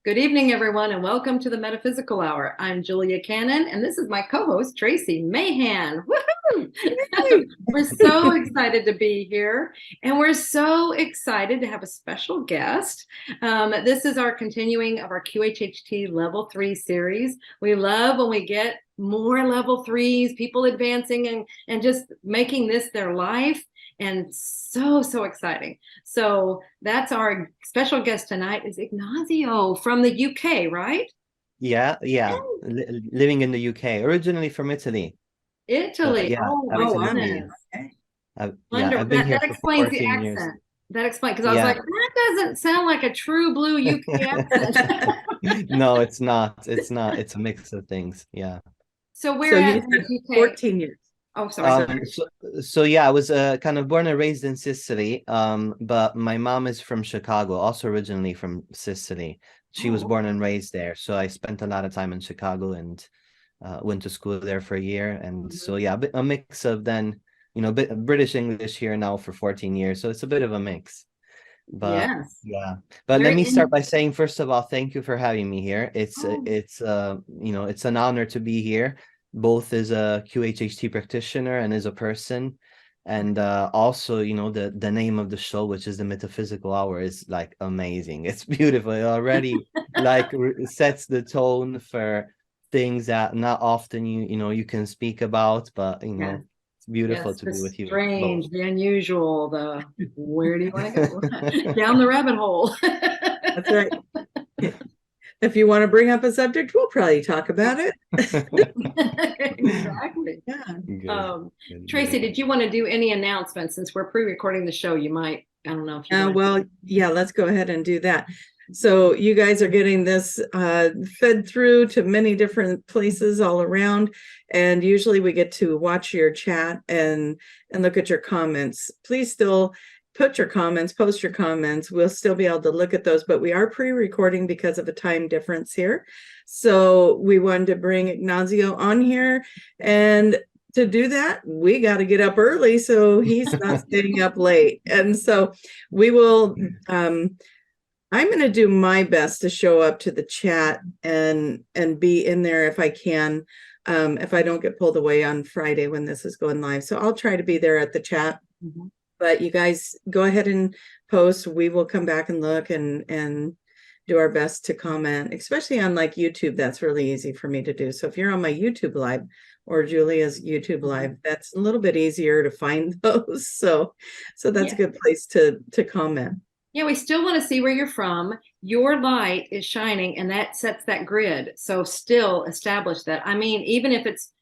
Good evening, everyone, and welcome to the Metaphysical Hour. I'm Julia Cannon, and this is my co-host, Tracy Mahan. Woohoo! We're so excited to be here, and we're so excited to have a special guest. This is our continuing of our QHHT Level 3 series. We love when we get more Level 3s, people advancing and just making this their life. And so exciting. So that's our special guest tonight is Ignazio from the UK, right? Yeah. Living in the UK, originally from Italy. But Italy. yeah, Oh Oh, wow. absolutely. goodness. Okay. I've Wonderful. been here That for explains the 14 years. accent. That explains because I was Yeah. like, that doesn't sound like a true blue UK accent. No, it's not. It's not. It's a mix of things. Yeah. So So where you at in said the UK? 14 years. Oh, sorry. Um, so, so yeah, I was kind of born and raised in Sicily. But my mom is from Chicago, also originally from Sicily. She was Oh, born and raised there. So I spent a lot of time in Chicago and went to school there for a year. And so mhm. yeah, a mix of then, British English here now for 14 years. So it's a bit of a mix. But Yes. yeah, but let Very me start in. by saying, first of all, thank you for having me here. Oh, It's an honor to be here, both as a QHHT practitioner and as a person. And also, the name of the show, which is the Metaphysical Hour, is like amazing. It's beautiful. It already like sets the tone for things that not often you can speak about, but yes. it's beautiful Yes, to the be with you both. strange, the unusual, the where do you want to go? Down the rabbit hole. That's right. If you want to bring up a subject, we'll probably talk about it. Exactly. Yeah. Good, Um, good, Tracy, beautiful. did you want to do any announcements since we're pre-recording the show? You might, I don't know if you want to. Well, yeah, let's go ahead and do that. So you guys are getting this fed through to many different places all around. And usually we get to watch your chat and look at your comments. Please still put your comments, post your comments. We'll still be able to look at those, but we are pre-recording because of a time difference here. So we wanted to bring Ignazio on here, and to do that, we got to get up early so he's not staying up late. And so we will, I'm going to do my best to show up to the chat and be in there if I can, if I don't get pulled away on Friday when this is going live. So I'll try to be there at the chat. Mhm. But you guys go ahead and post. We will come back and look and do our best to comment, especially on like YouTube. That's really easy for me to do. So if you're on my YouTube live or Julia's YouTube live, that's a little bit easier to find those. So that's a Yeah. good place to comment. Yeah, we still want to see where you're from. Your light is shining and that sets that grid. So still establish that. I mean, even if it's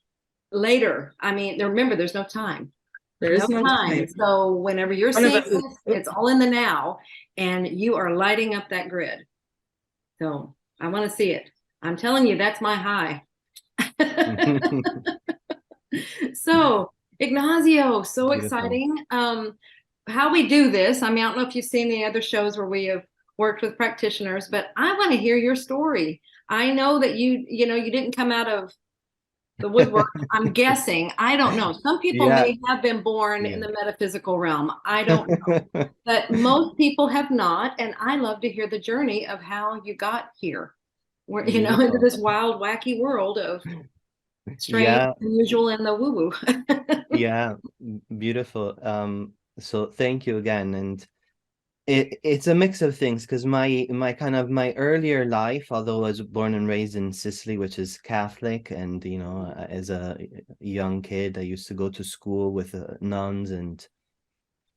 later, I mean, remember, there's no time. There No is no time. time. So whenever you're One of seeing us is, this, it's all in the now, and you are lighting up that grid. So I want to see it. I'm telling you, that's my high. So Ignazio, so Beautiful. exciting. How we do this, I mean, I don't know if you've seen the other shows where we have worked with practitioners, but I want to hear your story. I know that you didn't come out of the woodwork. I'm guessing. I don't know. Some people Yeah, may have been born in yeah. the metaphysical realm. I don't know. But most people have not. And I love to hear the journey of how you got here, where, into Beautiful. this wild, wacky world of strange, Yeah, unusual, and the woo-woo. yeah, beautiful. So thank you again. And it's a mix of things because my earlier life, although I was born and raised in Sicily, which is Catholic, and as a young kid, I used to go to school with nuns,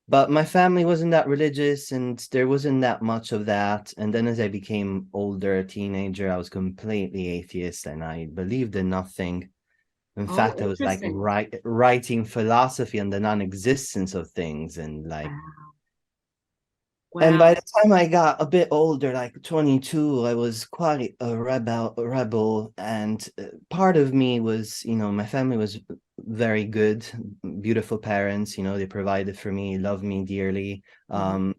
but my family wasn't that religious, and there wasn't that much of that. And then as I became older, a teenager, I was completely atheist, and I believed in nothing. In Oh, fact, I was like interesting. writing philosophy on the non-existence of things, and like. Wow. And by Wow. the time I got a bit older, like 22, I was quite a rebel, and part of me was, my family was very good, beautiful parents, they provided for me, loved me dearly. Mhm.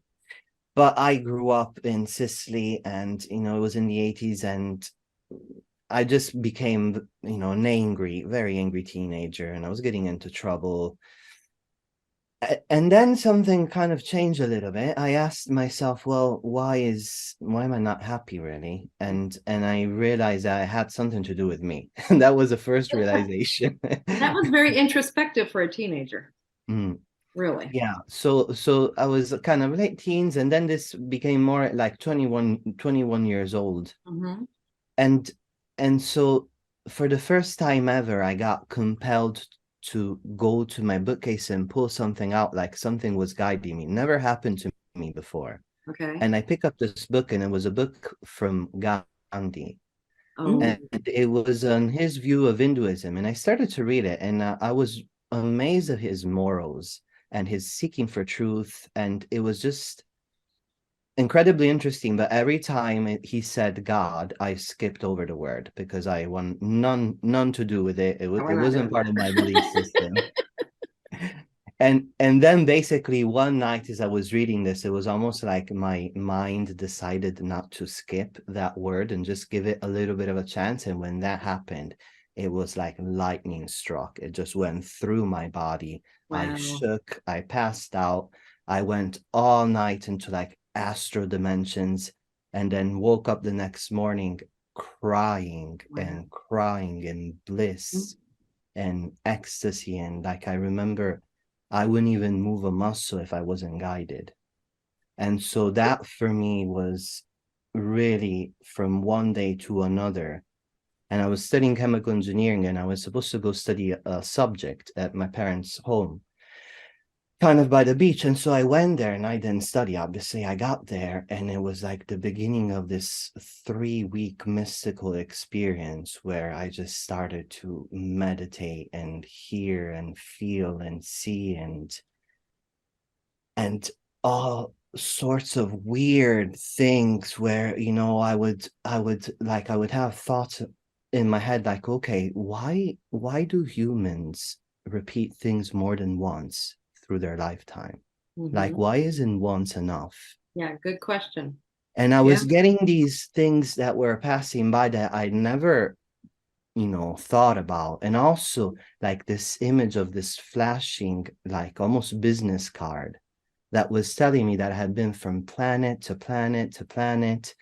But I grew up in Sicily, and, it was in the 80s, and I just became, an angry, very angry teenager, and I was getting into trouble. And then something kind of changed a little bit. I asked myself, well, why am I not happy really? And I realized that it had something to do with me. And that was the first realization. That was very introspective for a teenager. Mm, Really. yeah. So I was kind of late teens, and then this became more like 21 years old. Mhm. And so for the first time ever, I got compelled to go to my bookcase and pull something out, like something was guiding me. Never happened to me before. Okay. And I picked up this book, and it was a book from Gandhi. Oh, And it was on his view of Hinduism. And I started to read it, and I was amazed at his morals and his seeking for truth. And it was just incredibly interesting. But every time he said God, I skipped over the word because I want none to do with it. It we're not wasn't doing part that. of my belief system. And then basically one night as I was reading this, it was almost like my mind decided not to skip that word and just give it a little bit of a chance. And when that happened, it was like lightning struck. It just went through my body. I Wow. shook, I passed out. I went all night into like astral dimensions, and then woke up the next morning crying Wow. and crying in bliss and ecstasy. And like I remember, I wouldn't even move a muscle if I wasn't guided. And so that for me was really from one day to another. And I was studying chemical engineering, and I was supposed to go study a subject at my parents' home, kind of by the beach. And so I went there, and I didn't study. Obviously, I got there, and it was like the beginning of this 3-week mystical experience where I just started to meditate and hear and feel and see and all sorts of weird things where, I would have thoughts in my head like, okay, why do humans repeat things more than once through their lifetime? Like, why isn't once enough? Yeah, good question. And I was getting these things that were passing by that I never thought about. And also like this image of this flashing, like almost business card that was telling me that I had been from planet to planet to planet,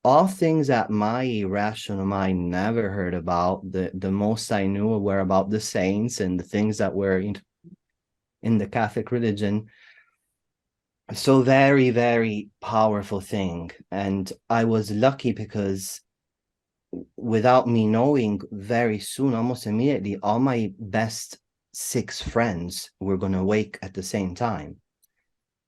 all things that my irrational mind never heard about. The most I knew were about the saints and the things that were in the Catholic religion. So very, very powerful thing. And I was lucky because without me knowing, very soon, almost immediately, all my best 6 friends were going to wake at the same time.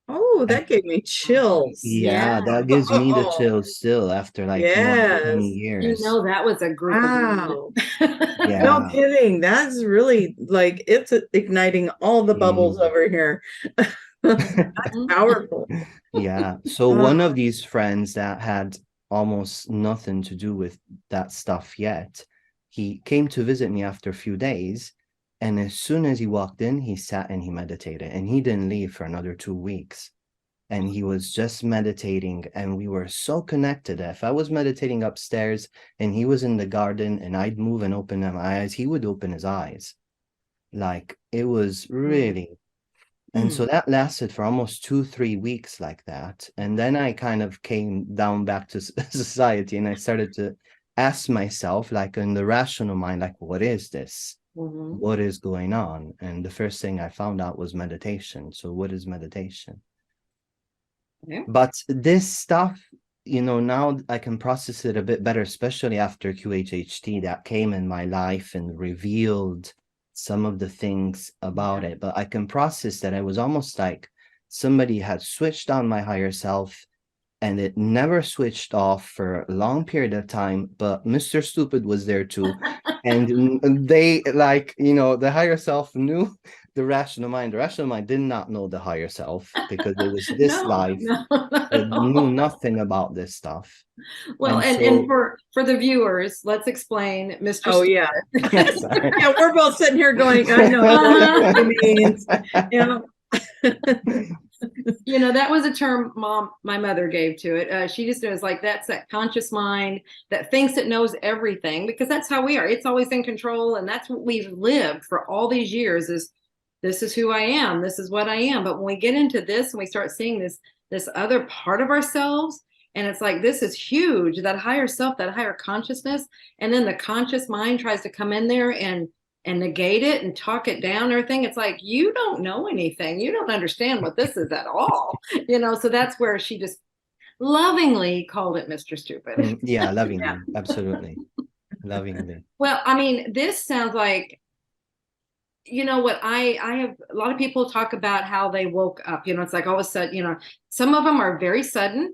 Oh, that gave me chills. Yeah, that gives me the chills still after like more than 20 Yes. years. That was a group Wow. of Yeah. No kidding. That's really like it's igniting all the bubbles over here. That's powerful. Yeah. So one of these friends that had almost nothing to do with that stuff yet, he came to visit me after a few days. And as soon as he walked in, he sat and he meditated, and he didn't leave for another 2 weeks. And he was just meditating, and we were so connected that if I was meditating upstairs and he was in the garden and I'd move and open my eyes, he would open his eyes. Like, it was really... And so that lasted for almost 2-3 weeks like that. And then I kind of came down back to society, and I started to ask myself, like in the rational mind, like, what is this? What is going on? And the first thing I found out was meditation. So what is meditation? Yeah. But this stuff, now I can process it a bit better, especially after QHHT that came in my life and revealed some of the things about it. But I can process that it was almost like somebody had switched on my higher self, and it never switched off for a long period of time. But Mr. Stupid was there too. And they, like, the higher self knew the rational mind. The rational mind did not know the higher self because it was this life. It knew nothing about this stuff. Well, and for the viewers, let's explain Mr. Oh, yeah. Sorry. Yeah, we're both sitting here going, I know what it means. That was a term my mother gave to it. She just knows, like, that's that conscious mind that thinks it knows everything, because that's how we are. It's always in control, and that's what we've lived for all these years, is this is who I am, this is what I am. But when we get into this and we start seeing this other part of ourselves, and it's like, this is huge, that higher self, that higher consciousness, and then the conscious mind tries to come in there and negate it and talk it down, everything. It's like, you don't know anything, you don't understand what this is at all. So that's where she just lovingly called it Mr. Stupid. Yeah, lovingly, absolutely, lovingly. Well, I mean, this sounds like, what I have, a lot of people talk about how they woke up, it's like all of a sudden, some of them are very sudden,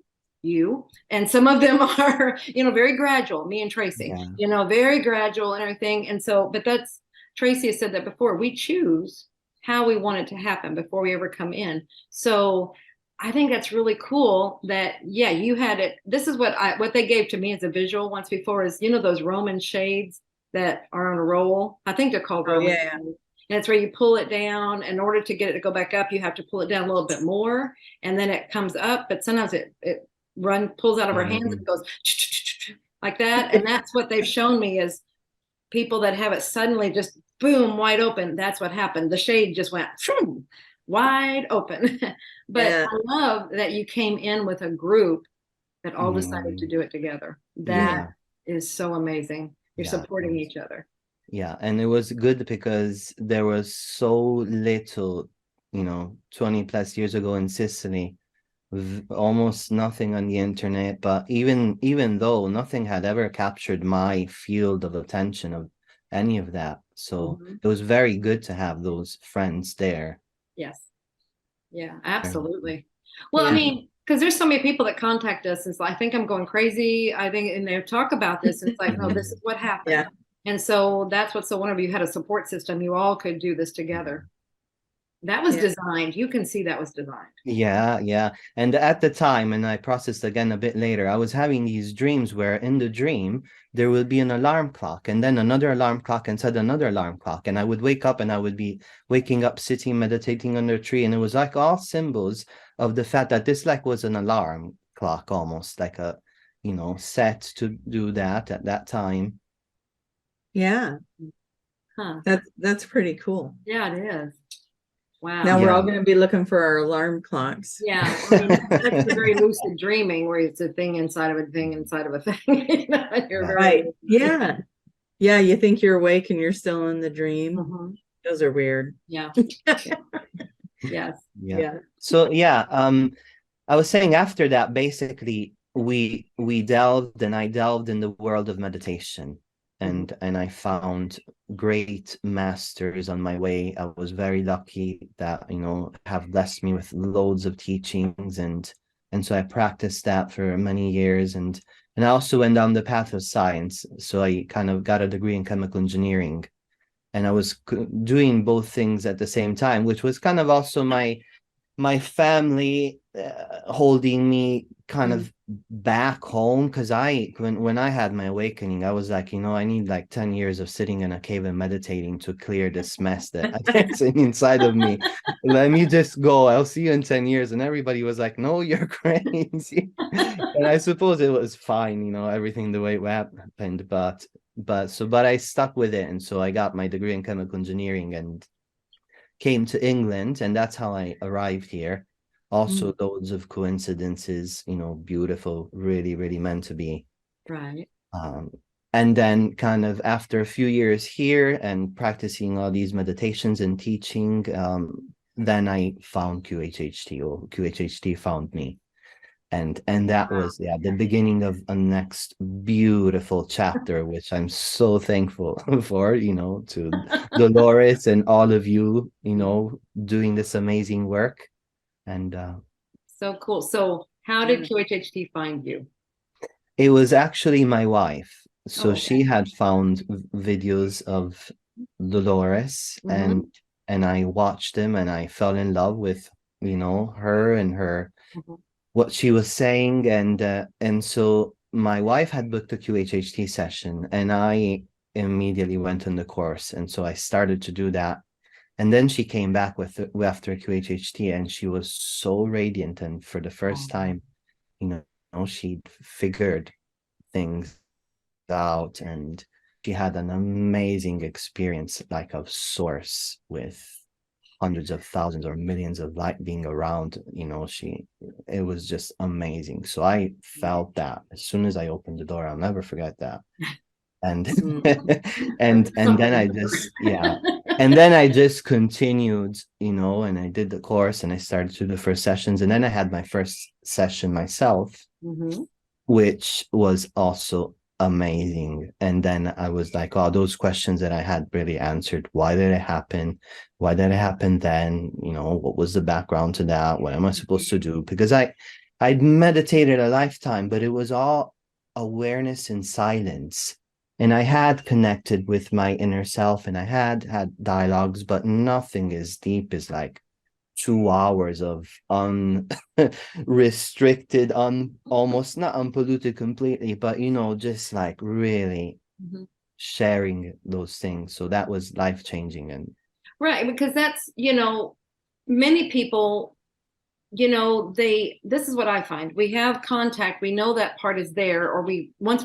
and some of them are, very gradual, me and Tracy, very gradual and everything. And so, but that's, Tracy has said that before, we choose how we want it to happen before we ever come in. So I think that's really cool that, you had it. This is what they gave to me as a visual once before is, those Roman shades that are on a roll. I think they're called Roman shades. And it's where you pull it down. In order to get it to go back up, you have to pull it down a little bit more, and then it comes up. But sometimes it pulls out of our hands and goes like that. And that's what they've shown me is people that have it suddenly just boom, wide open. That's what happened. The shade just went wide open. But I love that you came in with a group that all decided to do it together. That is so amazing. You're supporting each other. Yeah, and it was good because there was so little, 20 plus years ago in Sicily, almost nothing on the internet. But even though nothing had ever captured my field of attention of any of that, so it was very good to have those friends there. Yes. Yeah, absolutely. Well, I mean, because there's so many people that contact us and so I think I'm going crazy. I think, and they talk about this. And it's like, no, this is what happened. Yeah. And so that's what's so wonderful. You had a support system. You all could do this together. That was designed. You can see that was designed. Yeah. And at the time, and I processed again a bit later, I was having these dreams where in the dream, there would be an alarm clock and then another alarm clock and said another alarm clock. And I would wake up and I would be waking up, sitting, meditating under a tree. And it was like all symbols of the fact that this was an alarm clock, almost like a, set to do that at that time. Yeah. Huh. That's pretty cool. Yeah, it is. Wow. Now we're all going to be looking for our alarm clocks. Yeah. I mean, that's the very lucid dreaming where it's a thing inside of a thing inside of a thing. You're right. Yeah. Yeah. You think you're awake and you're still in the dream. Those are weird. Yeah. Yes. Yeah. So I was saying after that, basically we delved and I delved in the world of meditation. And I found great masters on my way. I was very lucky that, have blessed me with loads of teachings. And so I practiced that for many years. And I also went down the path of science. So I kind of got a degree in chemical engineering. And I was doing both things at the same time, which was kind of also my family holding me kind of back home, because when I had my awakening, I was like, I need like 10 years of sitting in a cave and meditating to clear this mess that's inside of me. Let me just go. I'll see you in 10 years. And everybody was like, no, you're crazy. And I suppose it was fine, everything the way it happened, but I stuck with it. And so I got my degree in chemical engineering and came to England, and that's how I arrived here. Also, loads of coincidences, beautiful, really, really meant to be. Right. And then kind of after a few years here and practicing all these meditations and teaching, then I found QHHT, or QHHT found me. And that was the beginning of a next beautiful chapter, which I'm so thankful for, to Dolores and all of you, doing this amazing work. And so cool. So how did QHHT find you? It was actually my wife. So she had found videos of Dolores and I watched them and I fell in love with, her and her what she was saying. And so my wife had booked a QHHT session and I immediately went on the course. And so I started to do that. And then she came back after QHHT and she was so radiant. And for the first time, she'd figured things out and she had an amazing experience, like of source with hundreds of thousands or millions of light being around, it was just amazing. So I felt that as soon as I opened the door. I'll never forget that. And and then I just and then I just continued, and I did the course and I started to do the first sessions, and then I had my first session myself, which was also amazing. And then I was like, oh, those questions that I had really answered. Why did it happen? Why did it happen then? What was the background to that? What am I supposed to do? Because I'd meditated a lifetime, but it was all awareness and silence. And I had connected with my inner self, and I had dialogues, but nothing as deep as like 2 hours of unrestricted, almost not unpolluted completely, but just like really sharing those things. So that was life-changing. And right, because that's, many people, this is what I find. We have contact, we know that part is there, or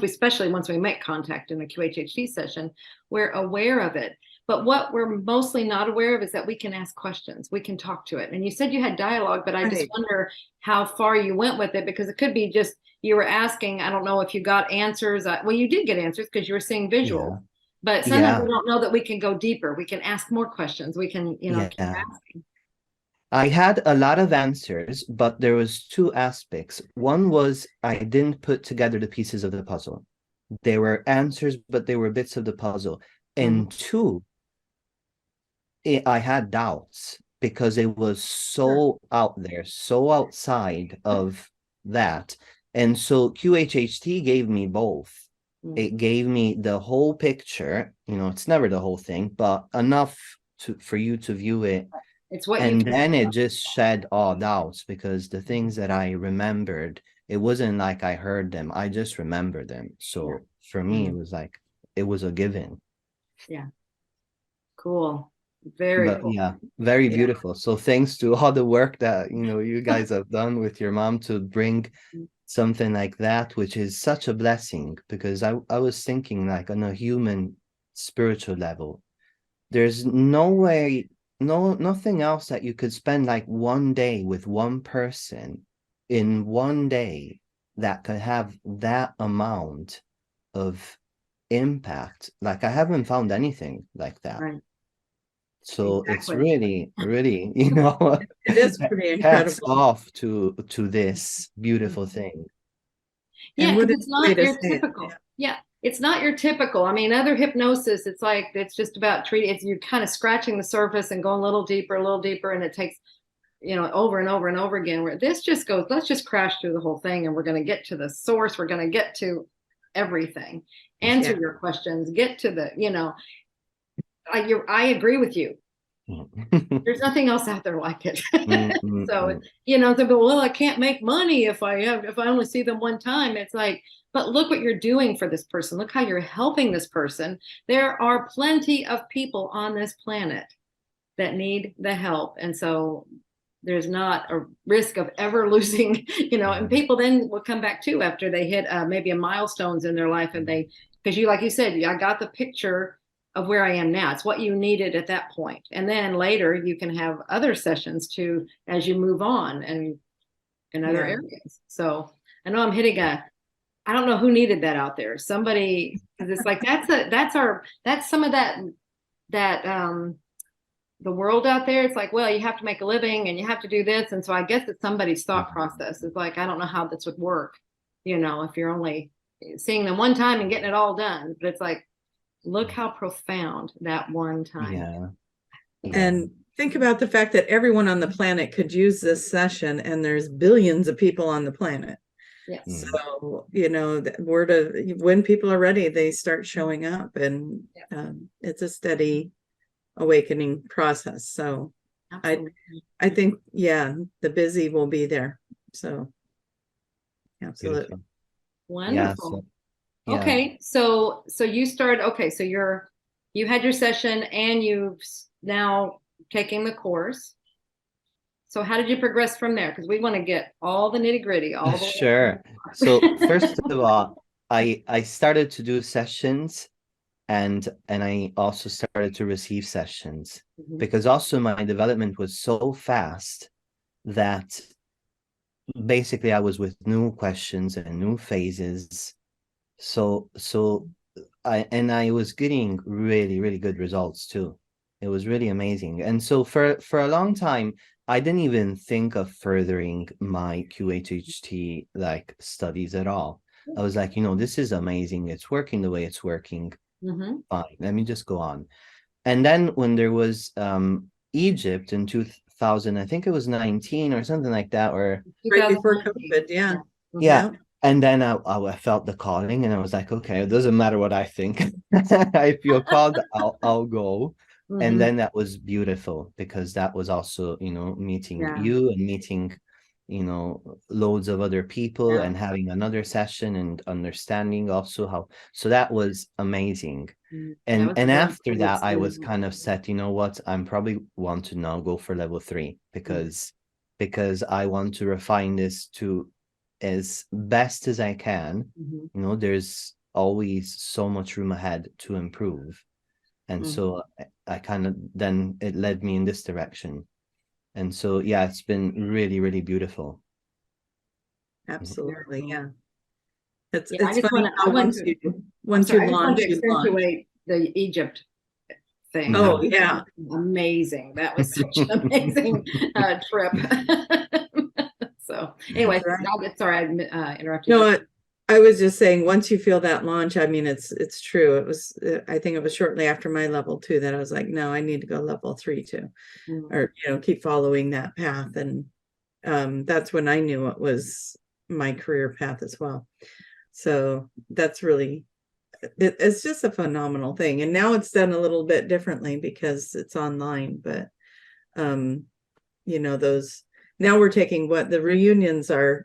especially once we make contact in a QHHT session, we're aware of it. But what we're mostly not aware of is that we can ask questions, we can talk to it. And you said you had dialogue, but I just wonder how far you went with it, because it could be just you were asking. I don't know if you got answers. Well, you did get answers because you were seeing visual. But sometimes we don't know that we can go deeper. We can ask more questions. We can, keep asking. I had a lot of answers, but there was 2 aspects. One was I didn't put together the pieces of the puzzle. They were answers, but they were bits of the puzzle. And 2, I had doubts because it was so out there, so outside of that. And so QHHT gave me both. It gave me the whole picture. It's never the whole thing, but enough for you to view it. It's what and then it just shed all doubts, because the things that I remembered, it wasn't like I heard them. I just remembered them. So for me, it was like, it was a given. Yeah. Cool. Very cool. Yeah, very beautiful. So thanks to all the work that, you guys have done with your mom to bring something like that, which is such a blessing, because I was thinking like on a human spiritual level, there's no way, nothing else that you could spend like one day with one person in one day that could have that amount of impact. Like I haven't found anything like that. Right. So it's really, really, it is pretty incredible. Hats off to this beautiful thing. Yeah, because it's not your typical. Yeah, it's not your typical. I mean, other hypnosis, it's like, it's just about treating. You're kind of scratching the surface and going a little deeper, and it takes, over and over and over again. Where this just goes, let's just crash through the whole thing, and we're going to get to the source. We're going to get to everything, answer your questions, get to the, I agree with you. There's nothing else out there like it. So, well, I can't make money if I only see them one time. It's like, but look what you're doing for this person. Look how you're helping this person. There are plenty of people on this planet that need the help. And so there's not a risk of ever losing, and people then will come back too after they hit maybe a milestones in their life. And because like you said, I got the picture of where I am now. It's what you needed at that point. And then later you can have other sessions too, as you move on and in other areas. So I know I'm hitting I don't know who needed that out there. Somebody, it's like, that's some of that, the world out there. It's like, well, you have to make a living and you have to do this. And so I guess it's somebody's thought process. It's like, I don't know how this would work, if you're only seeing them one time and getting it all done. But it's like, look how profound that one time. And think about the fact that everyone on the planet could use this session, and there's billions of people on the planet. Yes. So, when people are ready, they start showing up, and it's a steady awakening process. So I think, the busy will be there. So absolutely. Beautiful. Wonderful. Okay, so you started. Okay, so you had your session, and you've now taking the course. So how did you progress from there? Because we want to get all the nitty gritty. All the sure. So first of all, I started to do sessions and I also started to receive sessions, Mhm. because also my development was so fast that basically I was with new questions and new phases. So I was getting really, really good results too. It was really amazing. And so for a long time, I didn't even think of furthering my QHHT like studies at all. I was like, this is amazing. It's working the way it's working. Mhm. Fine, let me just go on. And then when there was Egypt in 2000, I think it was 19 or something like that, or Right before 2019. COVID, yeah. Mhm. yeah. And then I felt the calling, and I was like, okay, it doesn't matter what I think. I feel called, I'll go. And Mhm. then that was beautiful, because that was also, meeting Yeah. you and meeting, loads of other people, Yeah. and having another session and understanding also how, so that was amazing. Mm. That And was a and very after good that, I was experience. kind of set, you know what, I'm probably want to now go for level 3, because I want to refine this to as best as I can. Mhm. There's always so much room ahead to improve. And Mhm. so I kind of, then it led me in this direction. And so, yeah, it's been really, really beautiful. Absolutely, Very yeah. cool. It's Yeah, I it's just funny want to. I how want once to. you I'm once you sorry. I just want to launch, you launch. accentuate the Egypt thing. Oh Mhm. yeah. Amazing. That was such an amazing trip. So, anyways, That's right. sorry I interrupted No, you. I was just saying, once you feel that launch, I mean, it's true. It was, I think it was shortly after my level 2 that I was like, no, I need to go level 3 too, Mhm. or keep following that path. And that's when I knew it was my career path as well. So that's really, it's just a phenomenal thing. And now it's done a little bit differently because it's online, but those, now we're taking what the reunions are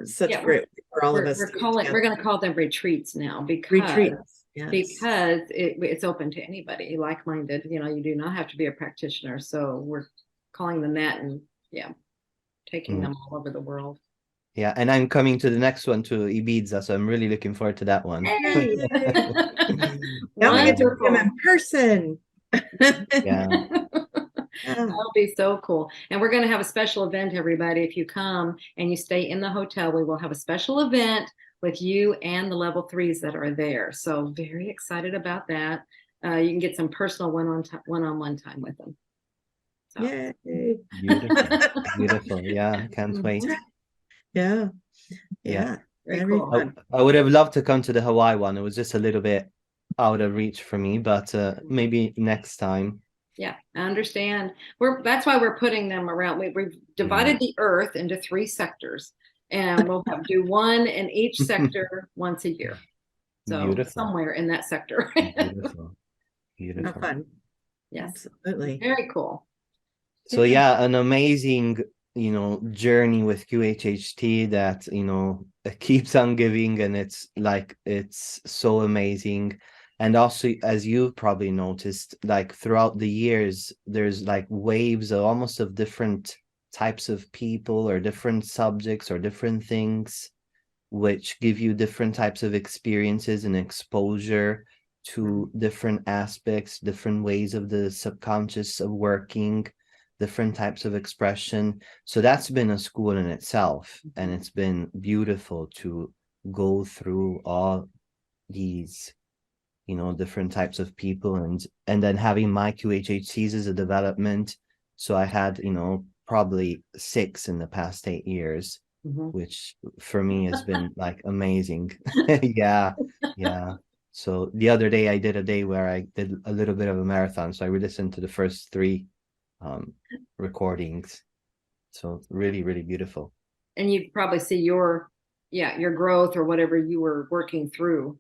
such Yeah, a great way for all of us we're to get calling. We're together. going to call them retreats now Retreats, yes. it's open to anybody like-minded. You do not have to be a practitioner. So we're calling them that, and yeah, taking them all over the world. Yeah, and I'm coming to the next one to Ibiza, so I'm really looking forward to that one. Hey! Now we get to see them Wonderful. in person. Yeah. Yeah. That'll be so cool. And we're going to have a special event, everybody. If you come and you stay in the hotel, we will have a special event with you and the level 3s that are there. So very excited about that. You can get some personal one-on-one time with them. So. Yay. Beautiful. Beautiful. Yeah, can't wait. Yeah. Yeah. Yeah. Very Very cool. fun. I would have loved to come to the Hawaii one. It was just a little bit out of reach for me, but maybe next time. Yeah, I understand. That's why we're putting them around. We've divided the Earth into 3 sectors, and we'll do one in each sector once a year. So Beautiful. somewhere in that sector. Beautiful. How Beautiful. fun. Yes. Absolutely. Very cool. So yeah, an amazing, journey with QHHT that, it keeps on giving, and it's so amazing. And also, as you've probably noticed, like throughout the years, there's like waves of almost of different types of people or different subjects or different things, which give you different types of experiences and exposure to different aspects, different ways of the subconscious of working, different types of expression. So that's been a school in itself, and it's been beautiful to go through all these different types of people, and then having my QHHCs as a development. So I had probably 6 in the past 8 years, which for me has been like amazing. Yeah. So the other day I did a day where I did a little bit of a marathon, so I re-listened to the first 3 recordings. So really, really beautiful. And you probably see your growth or whatever you were working through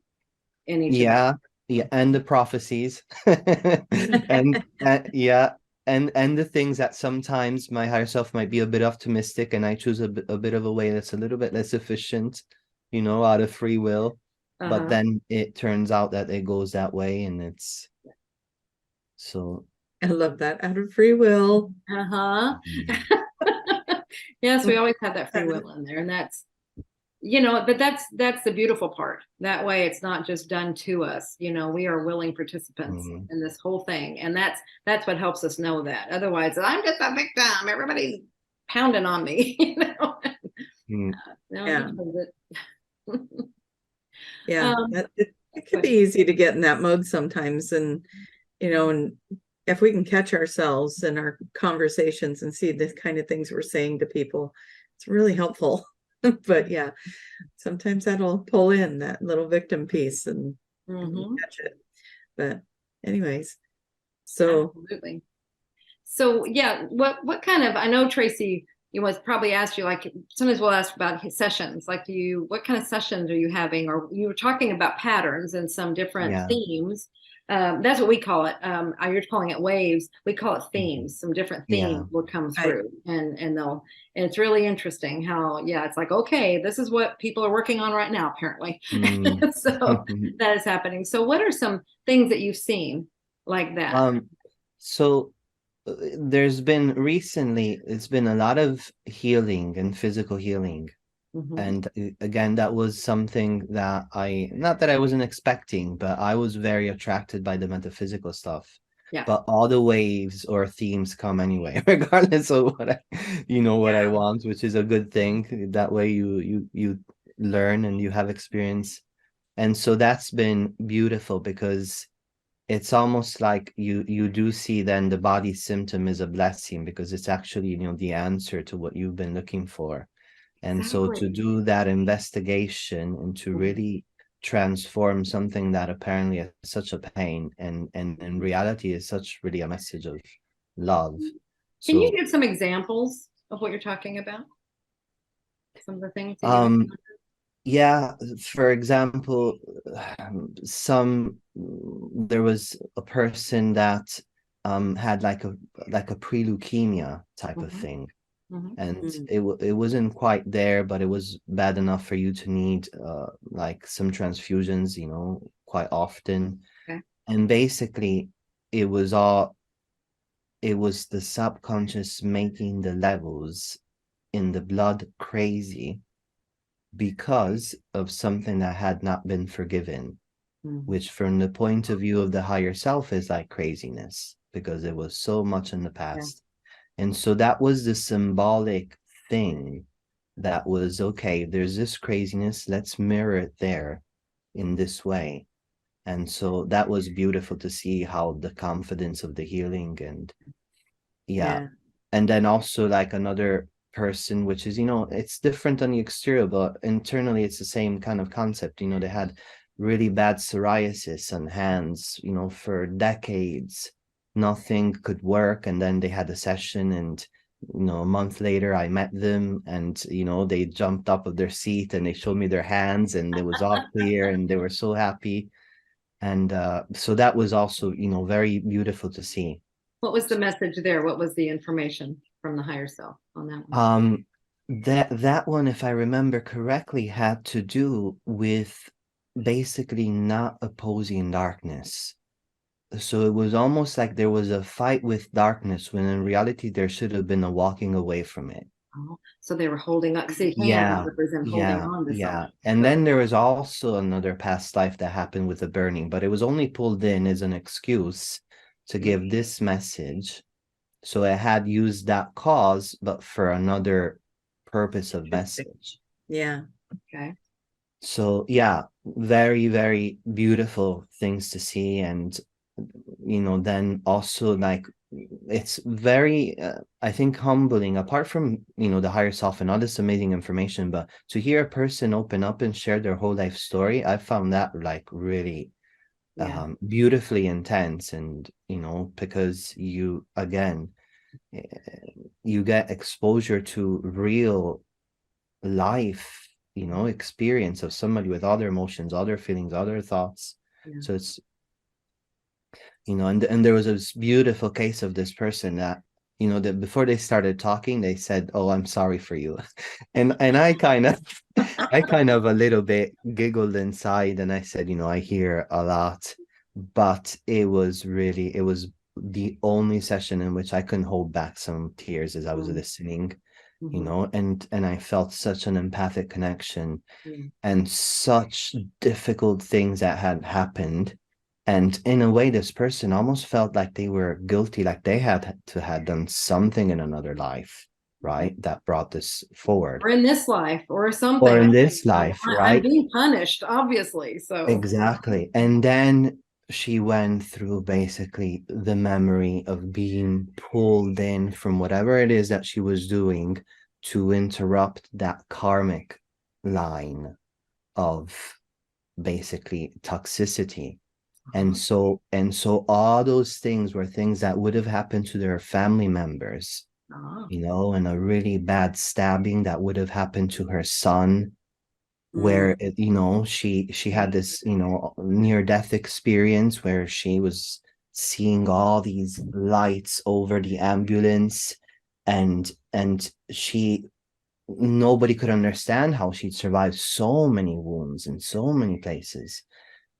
in each of them. Yeah, and the prophecies, and yeah, and the things that sometimes my higher self might be a bit optimistic, and I choose a bit of a way that's a little bit less efficient, out of free will. But then it turns out that it goes that way, and it's so. I love that, out of free will. Yes, we always have that free will in there, and that's but that's the beautiful part. That way it's not just done to us. We are willing participants Mhm. in this whole thing. And that's what helps us know that. Otherwise, I'm just a victim. Everybody's pounding on me. Mm. No, he Yeah. chose it. Yeah, Um, it can be easy to get in that mode sometimes, and and if we can catch ourselves in our conversations and see the kind of things we're saying to people, it's really helpful. But yeah, sometimes that'll pull in that little victim piece and mhm, catch it. But anyways, so absolutely. So yeah, what kind of, I know Tracy, you must probably ask you, like sometimes we'll ask about his sessions, like what kind of sessions are you having? Or you were talking about patterns and some different Yeah. themes. That's what we call it. You're calling it waves. We call it Mhm. themes. Some different Yeah. themes will come I through, and it's really interesting how, yeah, it's like, okay, this is what people are working on right now, apparently. Mm. So that is happening. So what are some things that you've seen like that? So there's been recently, it's been a lot of healing and physical healing. Mhm. And again, that was something that not that I wasn't expecting, but I was very attracted by the metaphysical stuff. Yeah. But all the waves or themes come anyway, regardless of what what I Yeah. want, which is a good thing. That way you learn and you have experience. And so that's been beautiful because it's almost like you do see then the body symptom is a blessing because it's actually, the answer to what you've been looking for. And so to Exactly. do that investigation and to Mhm. really transform something that apparently is such a pain and in reality is such really a message of love. Can you So give some examples of what you're talking about? Some of the things that you've um encountered? yeah, for example, there was a person that had like a pre-leukemia type of Mhm, thing. mhm. And Mm. it wasn't quite there, but it was bad enough for you to need like some transfusions, quite often. Okay. And basically, it was all it was the subconscious making the levels in the blood crazy because of something that had not been forgiven, Mhm. which from the point of view of the higher self is like craziness because it was so much in the Yeah. past. And so that was the symbolic thing that was okay, there's this craziness, let's mirror it there in this way. And so that was beautiful to see how the confidence of the healing and yeah. Yeah. And then also like another person, which is, it's different on the exterior, but internally it's the same kind of concept. They had really bad psoriasis on hands, for decades. Nothing could work. And then they had a session and a month later I met them and they jumped up of their seat and they showed me their hands and it was all clear and they were so happy. And so that was also, very beautiful to see. What was the message there? What was the information from the higher self on that one? That one, if I remember correctly, had to do with basically not opposing darkness. So it was almost like there was a fight with darkness when in reality there should have been a walking away from it. Oh, so they were holding up, see, hands Yeah, represent holding yeah, on to yeah. something. And So, then there was also another past life that happened with the burning, but it was only pulled in as an excuse to mm, give this message. So I had used that cause, but for another purpose of Interesting. message. Yeah. okay. So yeah, very, very beautiful things to see. And, then also like it's very, I think humbling, apart from, the higher self and all this amazing information, but to hear a person open up and share their whole life story, I found that like really Yeah. beautifully intense. And, because again, eh, you get exposure to real life, experience of somebody with other emotions, other feelings, other thoughts. Yeah. So it's, and there was this beautiful case of this person that, that before they started talking, they said, "Oh, I'm sorry for you." And I kind of, I kind of a little bit giggled inside and I said, I hear a lot, but it was the only session in which I couldn't hold back some tears as I was Mm, listening. you know, and I felt such an empathic connection Mm. and such difficult things that had happened. And in a way, this person almost felt like they were guilty, like they had to have done something in another life, right? That brought this forward. Or in this life or something. Or in this life, I'm right? being punished, obviously. So Exactly. And then she went through basically the memory of being pulled in from whatever it is that she was doing to interrupt that karmic line of basically toxicity. And so all those things were things that would have happened to their family members, you know, and a really bad stabbing that would have happened to her son, where you know, she had this, you know, near death experience where she was seeing all these lights over the ambulance, and she, nobody could understand how she'd survived so many wounds in so many places.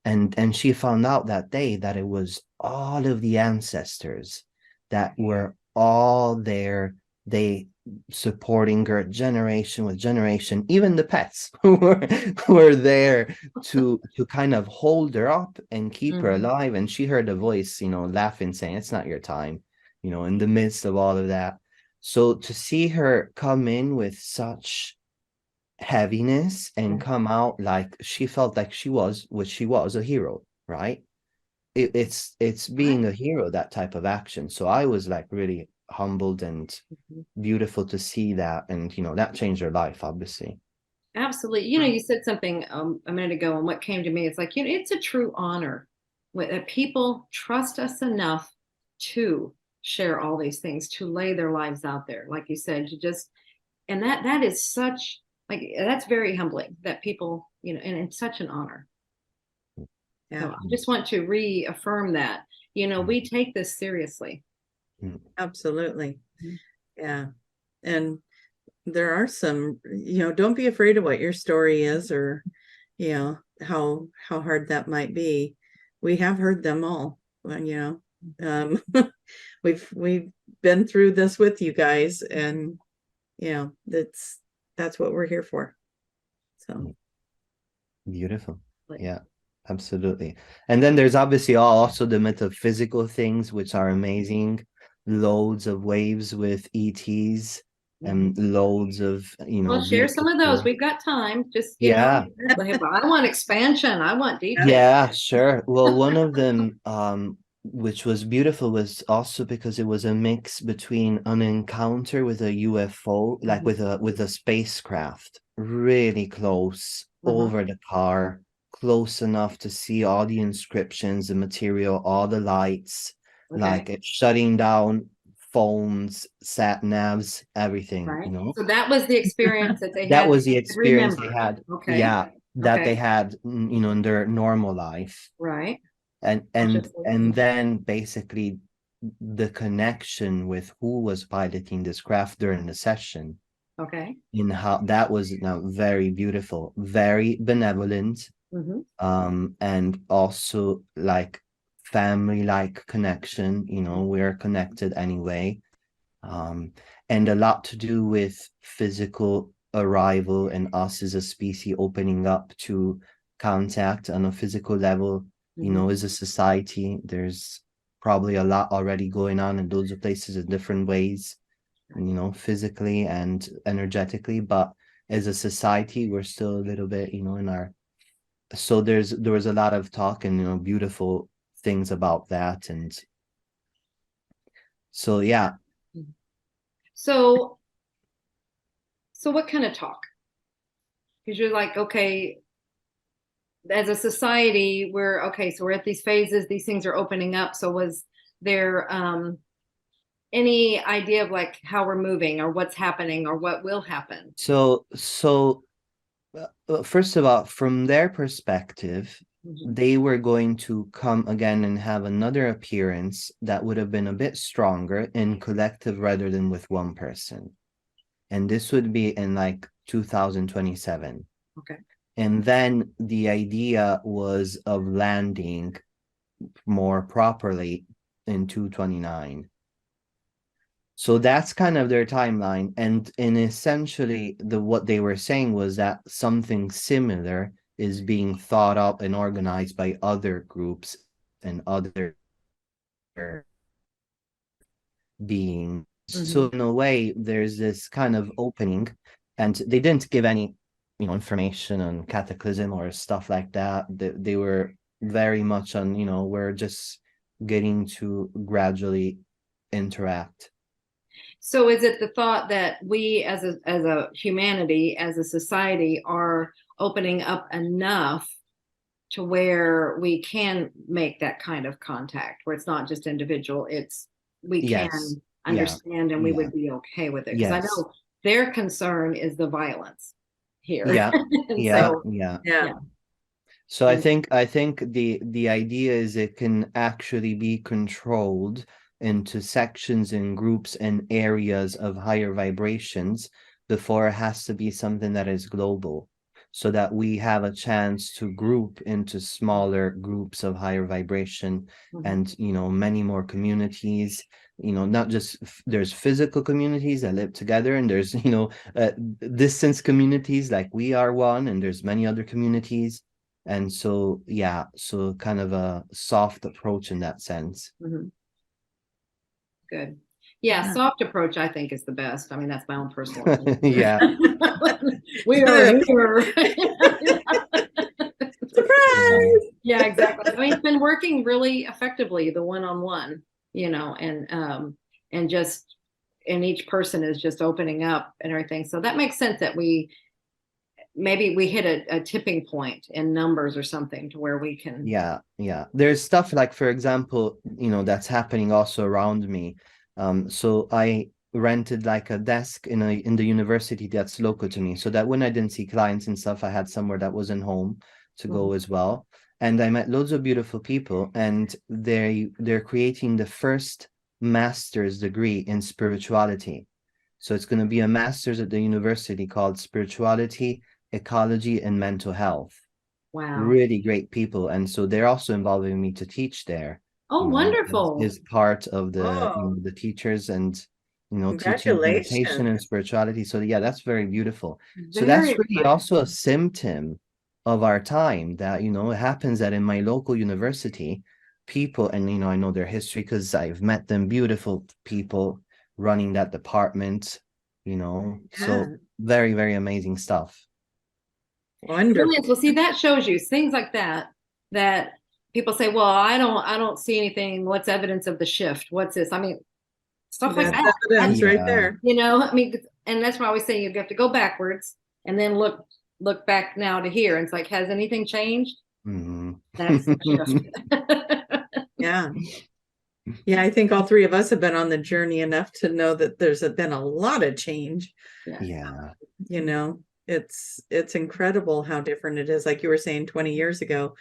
And she found out that day that it was all of the ancestors that were all there, they supporting her generation with generation, even the pets were there to kind of hold her up and keep her alive. And she heard a voice, you know, laughing, saying, "It's not your time," you know, in the midst of all of that. So to see her come in with such heaviness and come out like she felt like she was, which she was, a hero, right? It's being a hero, that type of action. So I was like really humbled and beautiful to see that, and you know, that changed her life, obviously. absolutely. You know, you said something a minute ago, and what came to me is like, you know, it's a true honor that people trust us enough to share all these things, to lay their lives out there, like you said, to just, and that is such, like, that's very humbling that people, you know, and it's such an honor. Yeah, So I just want to reaffirm that, you know, we take this seriously. absolutely. Yeah. And there are some, you know, don't be afraid of what your story is, or, you know, how hard that might be. We have heard them all. Well, you know, we've been through this with you guys, and you know, that's what we're here for. So Beautiful. Yeah, absolutely. And then there's obviously also the metaphysical things, which are amazing. Loads of waves with ETs and loads of, you know, Well, share some of those. beautiful. We've got time. Just, you Yeah. know, I want expansion. I want detail. Yeah, sure. Well, one of them, which was beautiful, was also because it was a mix between an encounter with a UFO, like with a spacecraft, really close over the car, close enough to see all the inscriptions, the material, all the lights, like it's shutting down phones, sat navs, everything, you know. So that was the experience that they That had. was the experience they Remember. had. Okay. Yeah, that they had, you know, in their normal life. Right. And then basically the connection with who was piloting this craft during the session, Okay. in how that was now very beautiful, very benevolent, and also like family-like connection, you know, we're connected anyway. And a lot to do with physical arrival and us as a species opening up to contact on a physical level, you know, as a society. There's probably a lot already going on in loads of places in different ways, you know, physically and energetically, but as a society, we're still a little bit, you know, in our, so there was a lot of talk and, you know, beautiful things about that. And so, yeah. So what kind of talk? Because you're like, okay, as a society, we're okay, so we're at these phases, these things are opening up. So was there any idea of like how we're moving or what's happening or what will happen? So first of all, from their perspective, they were going to come again and have another appearance that would have been a bit stronger in collective rather than with one person. And this would be in like 2027. Okay. And then the idea was of landing more properly in 229. So that's kind of their timeline. And essentially what they were saying was that something similar is being thought up and organized by other groups and other beings. So in a way, there's this kind of opening, and they didn't give any, information on cataclysm or stuff like that. They were very much on, we're just getting to gradually interact. So is it the thought that we as a humanity, as a society, are opening up enough to where we can make that kind of contact, where it's not just individual, it's we Yes. can understand and we would be okay with it? Because I know their concern is the violence here. Yeah. So, Yeah. So I think the idea is it can actually be controlled into sections and groups and areas of higher vibrations before it has to be something that is global, so that we have a chance to group into smaller groups of higher vibration and many more communities, not just there's physical communities that live together, and there's distance communities like we are one, and there's many other communities. And so so kind of a soft approach in that sense. Good. Yeah, soft approach I think is the best. I mean, that's my own personal opinion. Yeah. We are here. Surprise! Yeah, exactly. I mean, it's been working really effectively, the one-on-one, and just, and each person is just opening up and everything. So that makes sense that maybe we hit a tipping point in numbers or something to where we can. Yeah. There's stuff like, for example, that's happening also around me. So I rented like a desk in the university that's local to me, so that when I didn't see clients and stuff, I had somewhere that wasn't home to go as well. And I met loads of beautiful people, and they're creating the first master's degree in spirituality. So it's going to be a master's at the university called Spirituality, Ecology, and Mental Health. Wow. Really great people. And so they're also involving me to teach there. Oh, wonderful. Is part of the teachers, and teaching meditation and spirituality. So that's very beautiful. So that's really also a symptom of our time, that it happens that in my local university, people, and I know their history because I've met them, beautiful people running that department, so very, very amazing stuff. Wonderful. Well, see, that shows you things like that people say, well, I don't see anything. What's evidence of the shift? What's this? I mean, stuff like that. Evidence right there. I mean, and that's why I always say you have to go backwards and then look back now to here. And it's like, has anything changed? That's the shift. Yeah, I think all three of us have been on the journey enough to know that there's been a lot of change. It's incredible how different it is, like you were saying 20 years ago,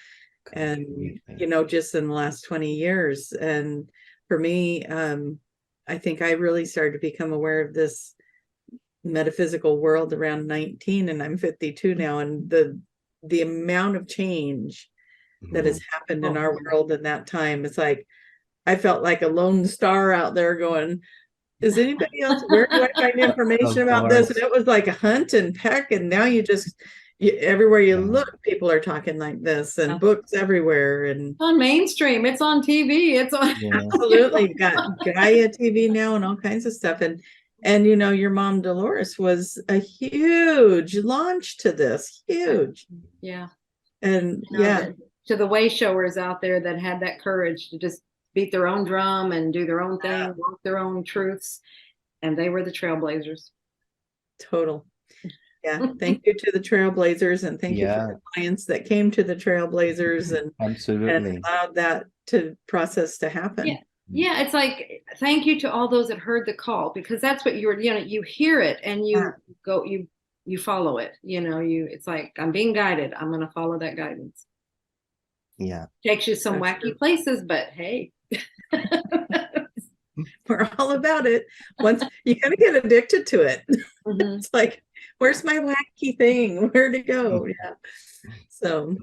and just in the last 20 years. And for me, I think I really started to become aware of this metaphysical world around 19, and I'm 52 now, and the amount of change that has happened in our world in that time, it's like I felt like a lone star out there going, is anybody else, where do I find information about this? And it was like a hunt and peck, and now everywhere you look, people are talking like this, and books everywhere, and it's on mainstream, it's on TV, it's on absolutely got Gaia TV now and all kinds of stuff. And your mom Dolores was a huge launch to this, huge. And to the way showers out there that had that courage to just beat their own drum and do their own thing, walk their own truths, and they were the trailblazers. Total. Thank you to the trailblazers, and thank you for the clients that came to the trailblazers and absolutely allowed that process to happen. It's like, thank you to all those that heard the call, because that's what you hear it and you go, you follow it, it's like, I'm being guided, I'm going to follow that guidance. Takes you some wacky places, but hey. We're all about it. Once you kind of get addicted to it. It's like, where's my wacky thing? Where to go? So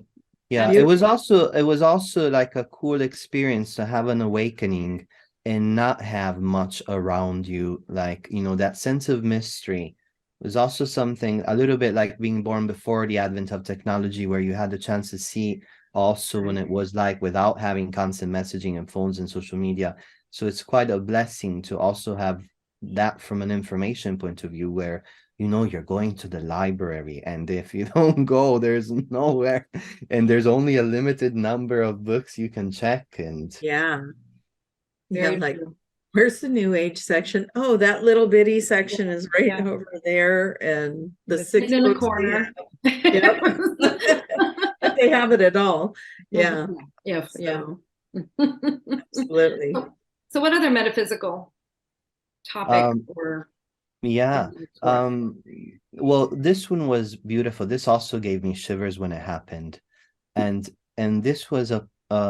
it was also like a cool experience to have an awakening and not have much around you. Like, you know, that sense of mystery was also something a little bit like being born before the advent of technology, where you had the chance to see also when it was like without having constant messaging and phones and social media. So it's quite a blessing to also have that from an information point of view, where you know you're going to the library, and if you don't go, there's nowhere, and there's only a limited number of books you can check. And Yeah. Yeah, Very like, true. where's the new age section? Oh, that little bitty section is right Yeah. over there, and the It's 6 hidden in the books they corner. have. Yep. If they have it at all. Yeah, Yeah, yeah. absolutely. So what other metaphysical topic um or yeah well, this one was beautiful. This also gave me shivers when it happened. And this was a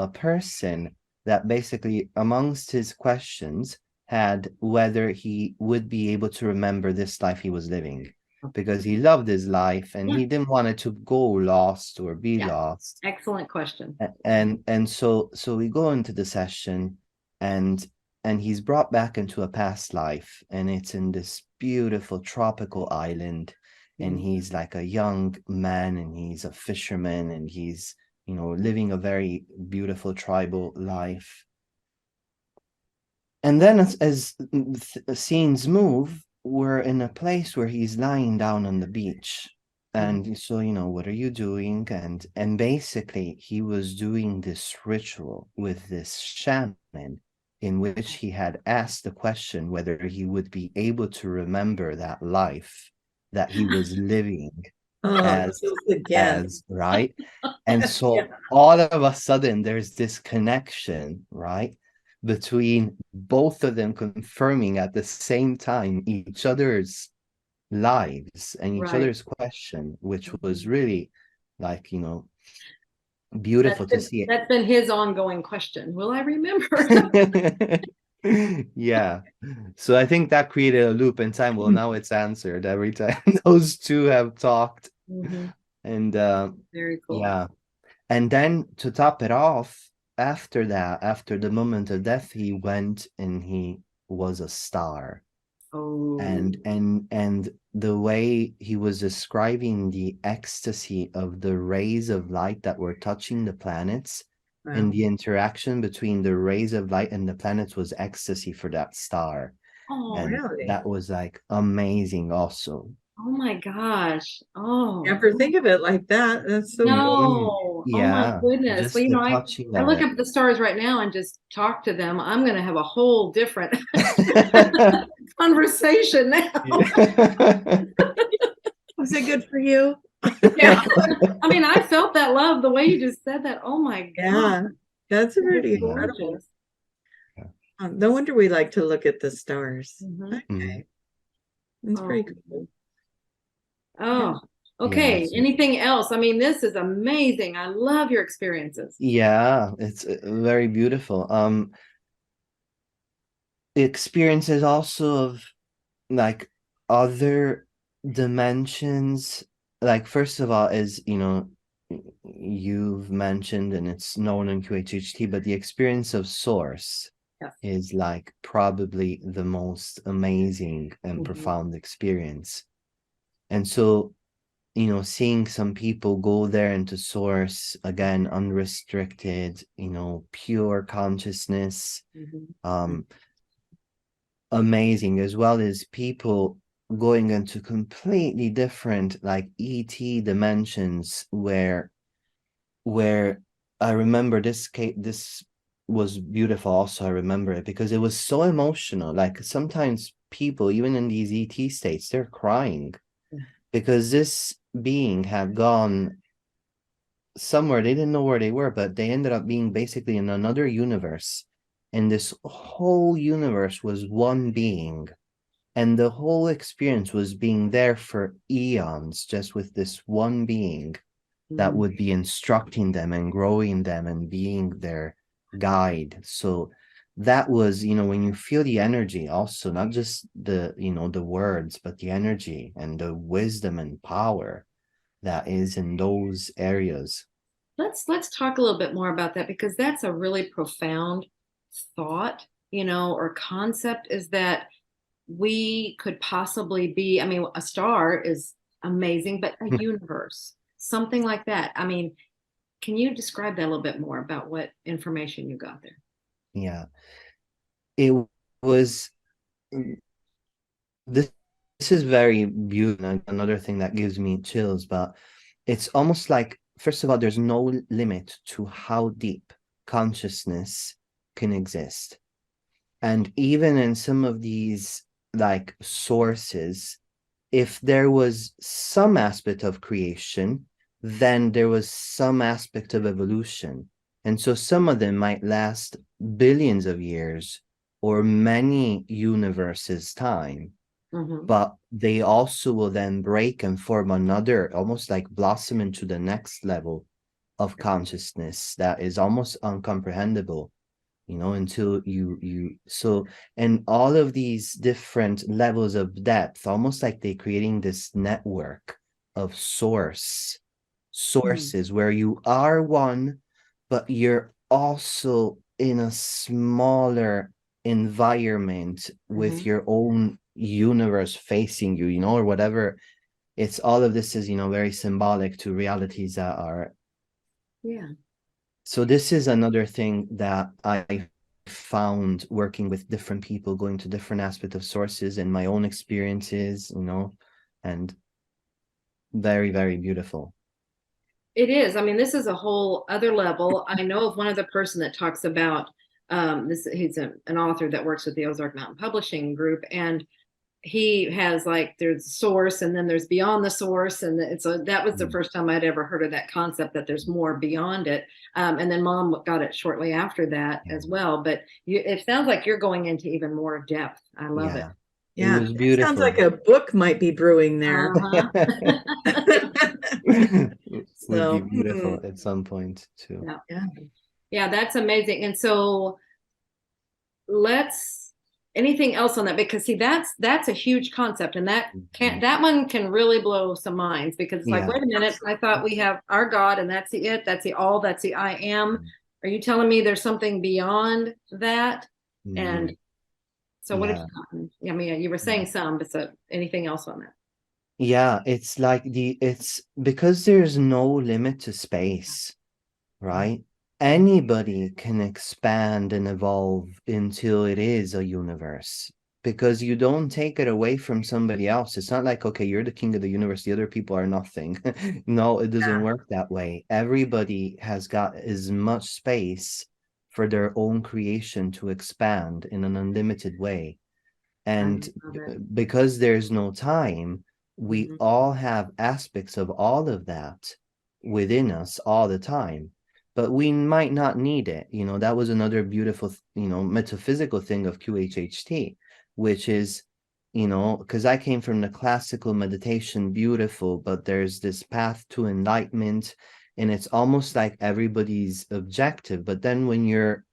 person that basically amongst his questions had whether he would be able to remember this life he was living, because he loved his life and he didn't want it to go lost or be Yeah. lost. Excellent question. And so we go into the session, and he's brought back into a past life, and it's in this beautiful tropical island, and he's like a young man, and he's a fisherman, and he's, you know, living a very beautiful tribal life. And then as scenes move, we're in a place where he's lying down on the beach. And so, you know, what are you doing? And basically he was doing this ritual with this shaman, in which he had asked the question whether he would be able to remember that life that he was living as Again. right. And so Yeah. all of a sudden there's this connection, right, between both of them confirming at the same time each other's lives and each Right. other's question, which was really, like, you know, beautiful to see it. That's been his ongoing question. Will I remember? Yeah. So I think that created a loop in time. Well, now it's answered every time those two have talked. And Very cool. yeah. And then to top it off, after that, after the moment of death, he went and he was a star. Oh. And the way he was describing the ecstasy of the rays of light that were touching the planets, and the interaction between the rays of light and the planets was ecstasy for that star. Oh, And really? that was like amazing also. Oh my gosh. Oh. Never think of it like that. That's so No. Oh my Yeah, goodness. just Well, you the know, touching I of look it. up at the stars right now and just talk to them. I'm going to have a whole different conversation now. Was it good for you? Yeah. I mean, I felt that love the way you just said that. Oh my God. Yeah, that's pretty It's incredible. gorgeous. No wonder we like to look at the stars. Mhm. Okay. That's Oh. pretty cool. Oh, okay. Yeah, so- Anything else? I mean, this is amazing. I love your experiences. Yeah, it's very beautiful. Experiences also of like other dimensions. Like, first of all, is, you know, you've mentioned, and it's known in QHHT, but the experience of source is like probably the most amazing and profound experience. And so, you know, seeing some people go there into source, again, unrestricted, you know, pure consciousness, amazing, as well as people going into completely different, like, ET dimensions, where I remember this was beautiful also. I remember it because it was so emotional. Like, sometimes people, even in these ET states, they're crying because this being had gone somewhere. They didn't know where they were, but they ended up being basically in another universe. And this whole universe was one being. And the whole experience was being there for eons, just with this one being that would be instructing them and growing them and being their guide. So that was, you know, when you feel the energy also, not just the, you know, the words, but the energy and the wisdom and power that is in those areas. Let's talk a little bit more about that, because that's a really profound thought or concept is that we could possibly be, I mean, a star is amazing, but a universe, something like that. I mean, can you describe that a little bit more about what information you got there? Yeah, it was this this is very beautiful. Another thing that gives me chills, but it's almost like, first of all, there's no limit to how deep consciousness can exist. And even in some of these like sources, if there was some aspect of creation, then there was some aspect of evolution. And so some of them might last billions of years or many universes' time, but they also will then break and form another, almost like blossom into the next level of consciousness that is almost uncomprehendable, until so, and all of these different levels of depth, almost like they're creating this network of sources where you are one, but you're also in a smaller environment with your own universe facing you, or whatever. It's all of this is, very symbolic to realities that are. Yeah. So this is another thing that I found working with different people, going to different aspects of sources and my own experiences, and very, very beautiful. It is. I mean, this is a whole other level. I know of one other person that talks about this. He's an author that works with the Ozark Mountain Publishing Group, and he has like, there's source and then there's beyond the source, and that was the first time I'd ever heard of that concept, that there's more beyond it. And then Mom got it shortly after that as well. But it sounds like you're going into even more depth. I love it. Yeah, It was beautiful. It sounds like a book might be brewing there. Would be beautiful at some point too. Yeah, that's amazing. And so anything else on that? Because see, that's a huge concept, and that one can really blow some minds, because it's like, wait a minute, I thought we have our God and that's the that's the all, that's the I am. Are you telling me there's something beyond that? And so what have you gotten? I mean, you were saying some, but so anything else on that? Yeah, it's like it's because there's no limit to space, right? Anybody can expand and evolve until it is a universe, because you don't take it away from somebody else. It's not like, okay, you're the king of the universe, the other people are nothing. No, it doesn't work that way. Everybody has got as much space for their own creation to expand in an unlimited way. And because there's no time, we all have aspects of all of that within us all the time, but we might not need it. That was another beautiful, metaphysical thing of QHHT, which is, because I came from the classical meditation, beautiful, but there's this path to enlightenment, and it's almost like everybody's objective. But then when you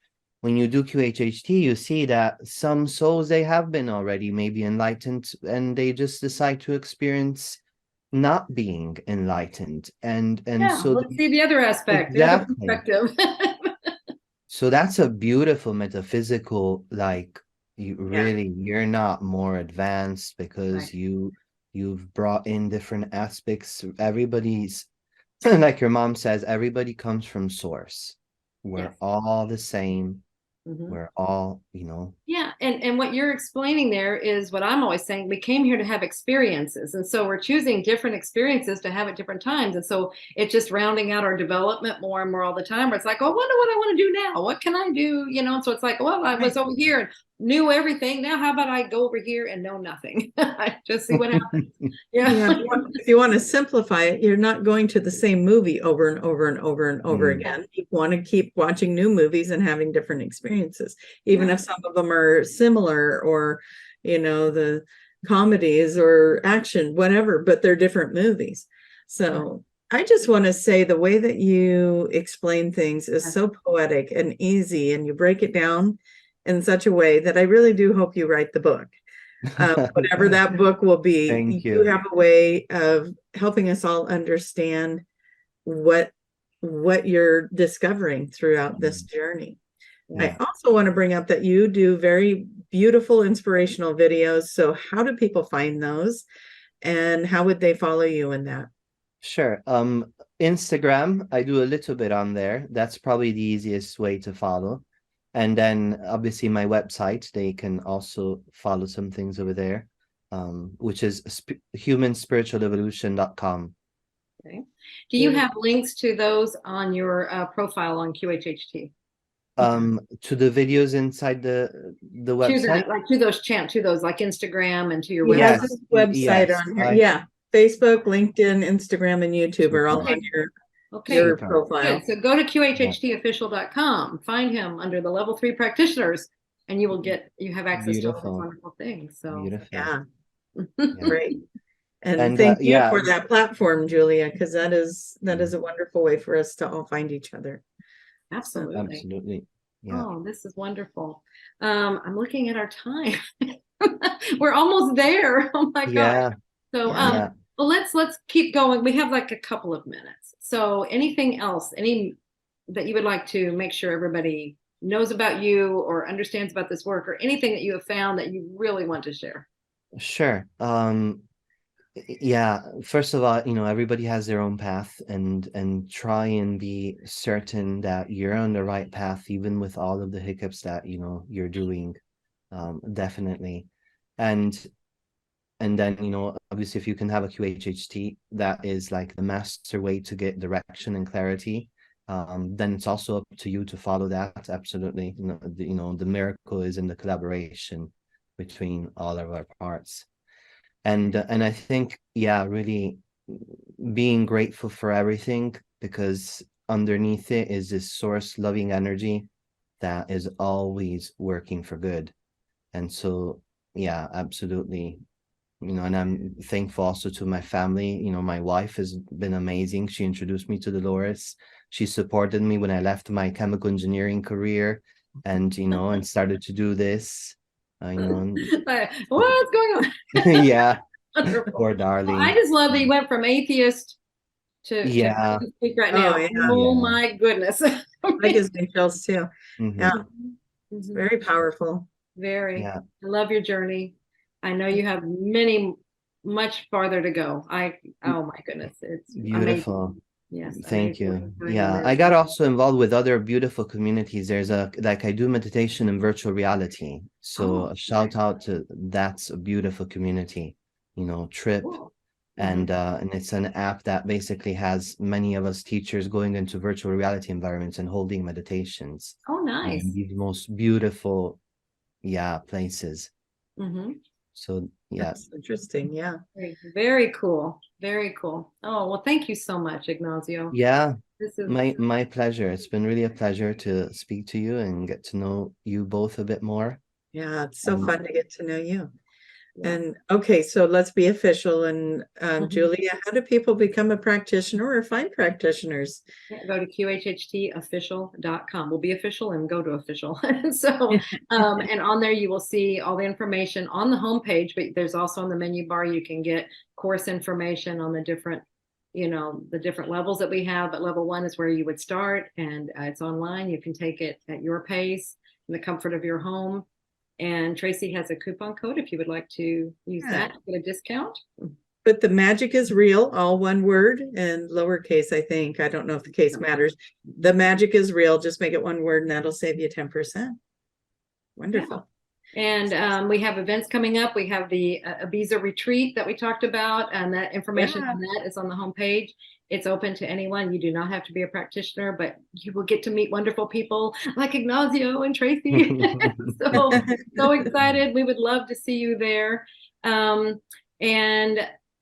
do QHHT, you see that some souls, they have been already maybe enlightened, and they just decide to experience not being enlightened. And so let's see the other aspect, exactly. the other perspective. So that's a beautiful metaphysical, like, you're not more advanced because you've brought in different aspects. Everybody's like your mom says, everybody comes from source. We're all the same. We're all, Yeah, and what you're explaining there is what I'm always saying. We came here to have experiences, and so we're choosing different experiences to have at different times, and so it's just rounding out our development more and more all the time, where it's like, oh, I wonder what I want to do now. What can I do? So it's like, well, I was over here and knew everything. Now how about I go over here and know nothing? Just see what happens. If you want to simplify it, you're not going to the same movie over and over and over and over again. You want to keep watching new movies and having different experiences, even if some of them are similar, or the comedies or action, whatever, but they're different movies. So I just want to say, the way that you explain things is so poetic and easy, and you break it down in such a way that I really do hope you write the book. Whatever that book will be. Thank you. You have a way of helping us all understand what you're discovering throughout this journey. I also want to bring up that you do very beautiful, inspirational videos. So how do people find those? And how would they follow you in that? Sure. Instagram, I do a little bit on there. That's probably the easiest way to follow. And then obviously my website, they can also follow some things over there, which is humanspiritualevolution.com. Okay. Do you have links to those on your profile on QHHT? To the videos inside the website? To those like Instagram and to your He has website. his website on here. Yeah. Facebook, LinkedIn, Instagram, and YouTube are all on your profile. Good. So go to QHHTofficial.com, find him under the level 3 practitioners, and you have access to all these wonderful things. So yeah. Great. And thank you for that platform, Julia, because that is a wonderful way for us to all find each other. Absolutely. Yeah. Oh, this is wonderful. I'm looking at our time. We're almost there. Oh my God. So well, let's keep going. We have like a couple of minutes. So anything else, any that you would like to make sure everybody knows about you or understands about this work, or anything that you have found that you really want to share? Sure. Yeah, first of all, everybody has their own path, and try and be certain that you're on the right path, even with all of the hiccups that you're doing. Definitely. And then obviously if you can have a QHHT, that is like the master way to get direction and clarity. Then it's also up to you to follow that. Absolutely. The miracle is in the collaboration between all of our parts. And I think, really being grateful for everything, because underneath it is this source loving energy that is always working for good. And so, absolutely. And I'm thankful also to my family. My wife has been amazing. She introduced me to Dolores. She supported me when I left my chemical engineering career and, and started to do this. What's going on? Yeah. Poor darling. Well, I just love that you went from atheist to speak right now. My goodness. That gives me chills too. Yeah. It's very powerful. Very. I love your journey. I know you have much farther to go. Oh my goodness. It's beautiful. Amazing. Yes. Thank you. Yeah. I got also involved with other beautiful communities. There's I do meditation in virtual reality. So a shout out to that's a beautiful community, Trip. Cool. And it's an app that basically has many of us teachers going into virtual reality environments and holding meditations. Oh, nice. These most beautiful, places. So that's interesting. Yeah. Very cool. Very cool. Oh, well, thank you so much, Ignacio. Yeah. This is my pleasure. It's been really a pleasure to speak to you and get to know you both a bit more. Yeah, it's so fun to get to know you. And okay, so let's be official. And Julia, how do people become a practitioner or find practitioners? Go to QHHTofficial.com. We'll be official and go to official. So, and on there you will see all the information on the homepage, but there's also on the menu bar, you can get course information on the different, the different levels that we have. But level 1 is where you would start, and it's online. You can take it at your pace in the comfort of your home. And Tracy has a coupon code if you would like to use that to get a discount. But the magic is real, all one word and lowercase, I think. I don't know if the case matters. The magic is real. Just make it one word and that'll save you 10%. Wonderful. Yeah. And we have events coming up. We have the Ibiza retreat that we talked about, and that information on that is on the homepage. It's open to anyone. You do not have to be a practitioner, but you will get to meet wonderful people like Ignacio and Tracy. so excited. We would love to see you there. And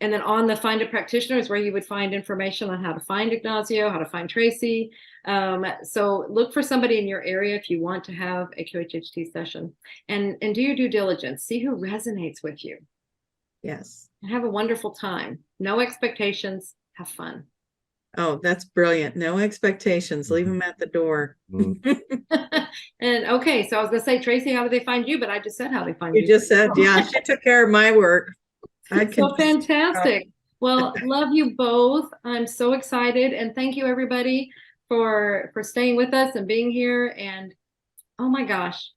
then on the Find a Practitioner is where you would find information on how to find Ignacio, how to find Tracy. So look for somebody in your area if you want to have a QHHT session, and do your due diligence. See who resonates with you. Yes. And have a wonderful time. No expectations. Have fun. Oh, that's brilliant. No expectations. Leave them at the door. And okay, so I was going to say, Tracy, how do they find you? But I just said how they find you. You just said, yeah, she took care of my work. So fantastic. Well, love you both. I'm so excited. And thank you, everybody, for staying with us and being here. And Oh my gosh.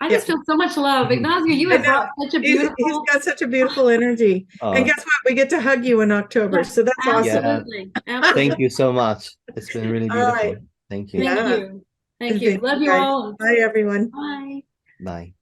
I Yeah. just feel so much love. Ignacio, you I have know. brought such a He's beautiful. got such a beautiful energy. Oh, And guess what? We get to hug you in October. Yes, So that's awesome. absolutely. thank Absolutely. you so much. It's been really All right. beautiful. Thank you. Thank Yeah. you. Thank you. Thank Love you you guys. all. Bye, everyone. Bye. Bye.